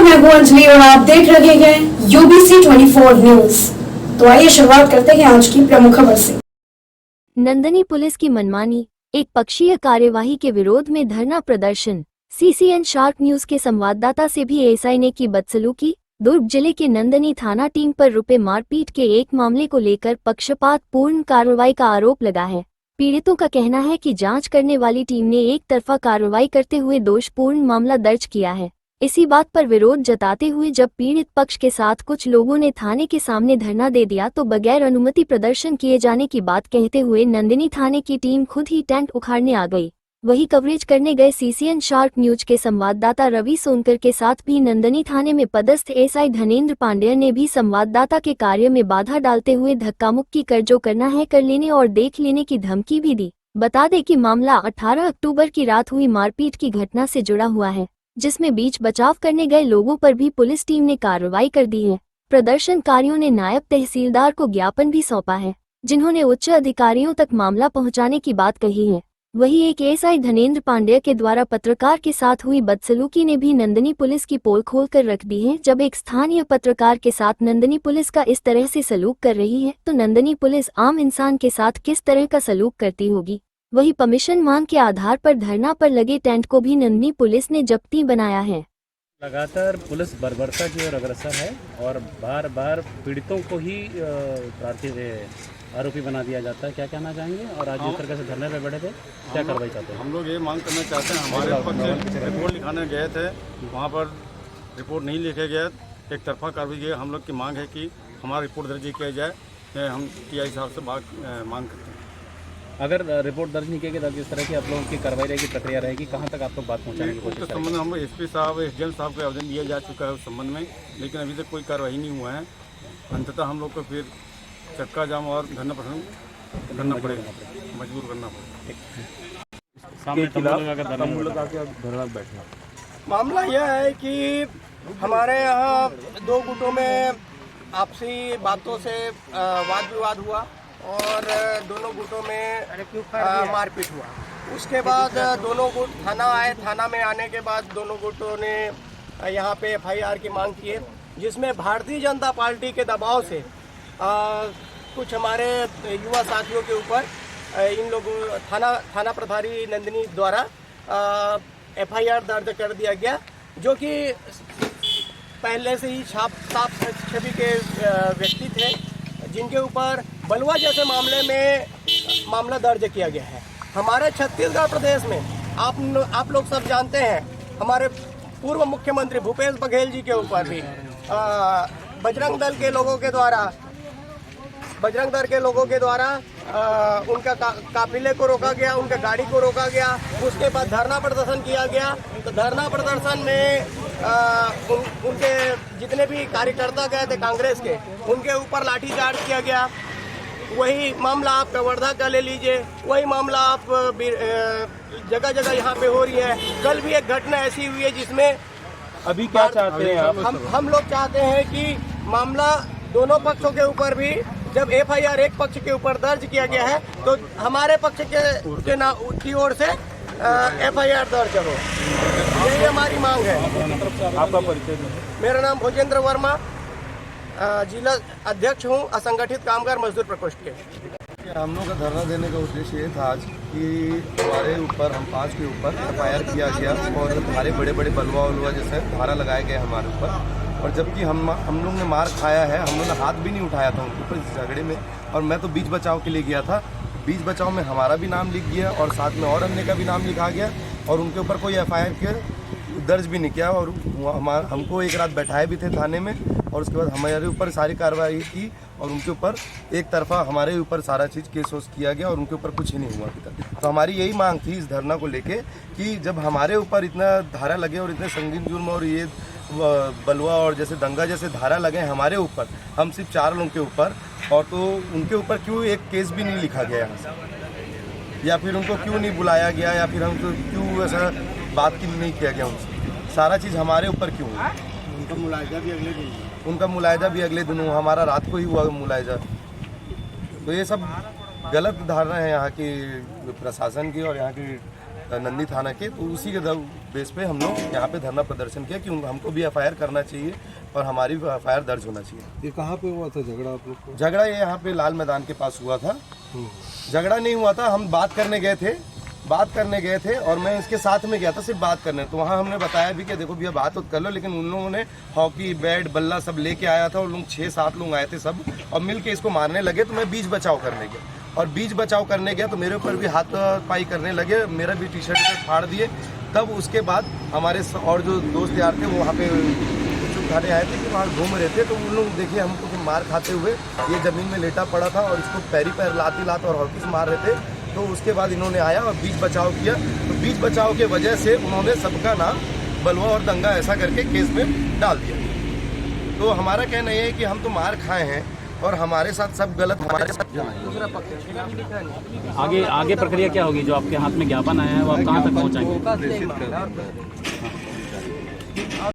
मैं हूं अंजलि और आप देख रहे हैं यूबीसी 24 न्यूज। तो आइए शुरुआत करते हैं आज की प्रमुख खबर से। नंदनी पुलिस की मनमानी, एक पक्षीय कार्यवाही के विरोध में धरना प्रदर्शन। सीसीएन शार्क न्यूज के संवाददाता से भी एएसआई ने की बदसलूकी। दुर्ग जिले के नंदनी थाना टीम पर रुपए मारपीट के एक मामले को लेकर पक्षपात पूर्ण कार्रवाई का आरोप लगा है। पीड़ितों का कहना है कि जांच करने वाली टीम ने एक तरफा कार्रवाई करते हुए दोषपूर्ण मामला दर्ज किया है। इसी बात पर विरोध जताते हुए जब पीड़ित पक्ष के साथ कुछ लोगों ने थाने के सामने धरना दे दिया तो बगैर अनुमति प्रदर्शन किए जाने की बात कहते हुए नंदिनी थाने की टीम खुद ही टेंट उखाड़ने आ गई। वही कवरेज करने गए सीसीएन शार्क न्यूज के संवाददाता रवि सोनकर के साथ भी नंदनी थाने में पदस्थ एएसआई धनेंद्र पांडेय ने भी संवाददाता के कार्य में बाधा डालते हुए धक्का मुक्की कर जो करना है कर लेने और देख लेने की धमकी भी दी। बता दें कि मामला 18 अक्टूबर की रात हुई मारपीट की घटना से जुड़ा हुआ है, जिसमें बीच बचाव करने गए लोगों पर भी पुलिस टीम ने कार्रवाई कर दी है। प्रदर्शनकारियों ने नायब तहसीलदार को ज्ञापन भी सौंपा है, जिन्होंने उच्च अधिकारियों तक मामला पहुंचाने की बात कही है। वहीं एक एएसआई धनेंद्र पांडेय के द्वारा पत्रकार के साथ हुई बदसलूकी ने भी नंदनी पुलिस की पोल खोल कर रख दी है। जब एक स्थानीय पत्रकार के साथ नंदनी पुलिस का इस तरह से सलूक कर रही है तो नंदनी पुलिस आम इंसान के साथ किस तरह का सलूक करती होगी। वही परमिशन मांग के आधार पर धरना पर लगे टेंट को भी नंदनी पुलिस ने जब्ती बनाया है। लगातार पुलिस बर्बरता की ओर अग्रसर है और बार बार पीड़ितों को ही आरोपी बना दिया जाता है। क्या कहना चाहेंगे? और आज जिस तरह से धरने पे बैठे थे, क्या कार्रवाई चाहते हैं? हम लोग ये मांग करना चाहते हैं, हमारे पक्ष रिपोर्ट लिखाने गए थे, वहाँ पर रिपोर्ट नहीं लिखे गए, एक तरफा कार्रवाई की। हम लोग की मांग है कि हमारा रिपोर्ट दर्ज किया जाए। हम टीआई साहब से मांग करते हैं। अगर रिपोर्ट दर्ज नहीं किएगी तो किस तरह की आप लोगों की कार्रवाई रहेगी, प्रक्रिया रहेगी, कहाँ तक आप लोग बात पहुँचाने की कोशिश करेंगे? संबंध में हम एसपी साहब, एसडीएम साहब को आवेदन दिया जा चुका है उस संबंध में, लेकिन अभी तक कोई कार्रवाई नहीं हुआ है। अंततः हम लोग को फिर चक्का जाम और धरना प्रदर्शन करना पड़ेगा, मजबूर करना पड़ेगा। मामला यह है कि हमारे यहाँ दो गुटों में आपसी बातों से वाद विवाद हुआ और दोनों गुटों में मारपीट हुआ। उसके बाद दोनों गुट थाना आए। थाना में आने के बाद दोनों गुटों ने यहाँ पे एफआईआर की मांग की है, जिसमें भारतीय जनता पार्टी के दबाव से कुछ हमारे युवा साथियों के ऊपर इन लोगों थाना प्रभारी नंदिनी द्वारा एफआईआर दर्ज कर दिया गया, जो कि पहले से ही साफ छवि के व्यक्ति थे, जिनके ऊपर बलवा जैसे मामले में मामला दर्ज किया गया है। हमारे छत्तीसगढ़ प्रदेश में आप लोग सब जानते हैं, हमारे पूर्व मुख्यमंत्री भूपेश बघेल जी के ऊपर भी बजरंग दल के लोगों के द्वारा उनका काफिले को रोका गया, उनका गाड़ी को रोका गया। उसके बाद धरना प्रदर्शन किया गया। तो धरना प्रदर्शन में उनके जितने भी कार्यकर्ता गए थे कांग्रेस के, उनके ऊपर लाठीचार्ज किया गया। वही मामला आप कवर्धा का ले लीजिए, वही मामला आप जगह जगह यहाँ पे हो रही है। कल भी एक घटना ऐसी हुई है जिसमें अभी क्या चाहते हैं आप? हम लोग चाहते हैं कि मामला दोनों पक्षों के ऊपर भी, जब एफआईआर एक पक्ष के ऊपर दर्ज किया गया है तो हमारे पक्ष की ओर से एफआईआर दर्ज हो। यही हमारी मांग है। आपका परिचय? मेरा नाम भोजेंद्र वर्मा, जिला अध्यक्ष हूँ असंगठित कामगार मजदूर प्रकोष्ठ के। हम लोग का धरना देने का उद्देश्य ये था आज कि हमारे ऊपर, हम 5 के ऊपर एफआईआर किया गया और हमारे बड़े बड़े बलवा जैसे धारा लगाए गए हमारे ऊपर। और जबकि हम लोग ने मार खाया है, हम लोग ने हाथ भी नहीं उठाया था उनके ऊपर इस झगड़े में। और मैं तो बीच बचाव के लिए गया था, बीच बचाव में हमारा भी नाम लिख गया और साथ में और अन्य का भी नाम लिखा गया और उनके ऊपर कोई एफआईआर के दर्ज भी नहीं किया। और हमको एक रात बैठाए भी थे थाने में और उसके बाद हमारे ऊपर सारी कार्रवाई की और उनके ऊपर एक तरफा हमारे ऊपर सारा चीज़ केस वोस किया गया और उनके ऊपर कुछ ही नहीं हुआ अभी तक। तो हमारी यही मांग थी इस धरना को लेके कि जब हमारे ऊपर इतना धारा लगे और इतने संगीन जुर्म और ये बलवा और जैसे दंगा जैसे धारा लगे हमारे ऊपर, हम सिर्फ 4 लोगों के ऊपर, और तो उनके ऊपर क्यों एक केस भी नहीं लिखा गया यहाँ से, या फिर उनको क्यों नहीं बुलाया गया, या फिर हमको क्यों ऐसा बात की नहीं किया गया उनसे, सारा चीज़ हमारे ऊपर क्यों है? उनका मुलायजा भी अगले दिन हुआ, हमारा रात को ही हुआ मुलायजा। तो ये सब गलत धारणा है यहाँ की प्रशासन की और यहाँ की नंदी थाना के, तो उसी के बेस पे हम लोग यहाँ पे धरना प्रदर्शन किया कि हमको भी एफआईआर करना चाहिए और हमारी भी एफआईआर दर्ज होना चाहिए। ये कहाँ पे हुआ था झगड़ा आप लोग को? झगड़ा ये यहाँ पे लाल मैदान के पास हुआ था। झगड़ा नहीं हुआ था, हम बात करने गए थे और मैं इसके साथ में गया था सिर्फ बात करने। तो वहाँ हमने बताया भी कि देखो भैया बात तो कर लो, लेकिन उन लोगों ने हॉकी बैट बल्ला सब लेके आया था और लोग 6-7 लोग आए थे सब, और मिल के इसको मारने लगे। तो मैं बीच बचाव करने गया और बीच बचाव करने गया तो मेरे ऊपर भी हाथ पाई करने लगे, मेरा भी टी शर्ट फाड़ दिए। तब उसके बाद हमारे और जो दोस्त यार थे वो वहाँ पे खाने आए थे कि वहाँ घूम रहे थे, तो उन लोग देखिए हमको मार खाते हुए ये ज़मीन में लेटा पड़ा था और इसको पैरी पैर लात और हॉकी से मार रहे थे। तो उसके बाद इन्होंने आया और बीच बचाव किया। तो बीच बचाव के वजह से उन्होंने सबका नाम बलवा और दंगा ऐसा करके केस में डाल दिया। तो हमारा कहना ये है कि हम तो मार खाए हैं और हमारे साथ सब गलत, हमारे साथ आगे प्रक्रिया क्या होगी? जो आपके हाथ में ज्ञापन आया है वो आप कहाँ तक पहुँचाएंगे?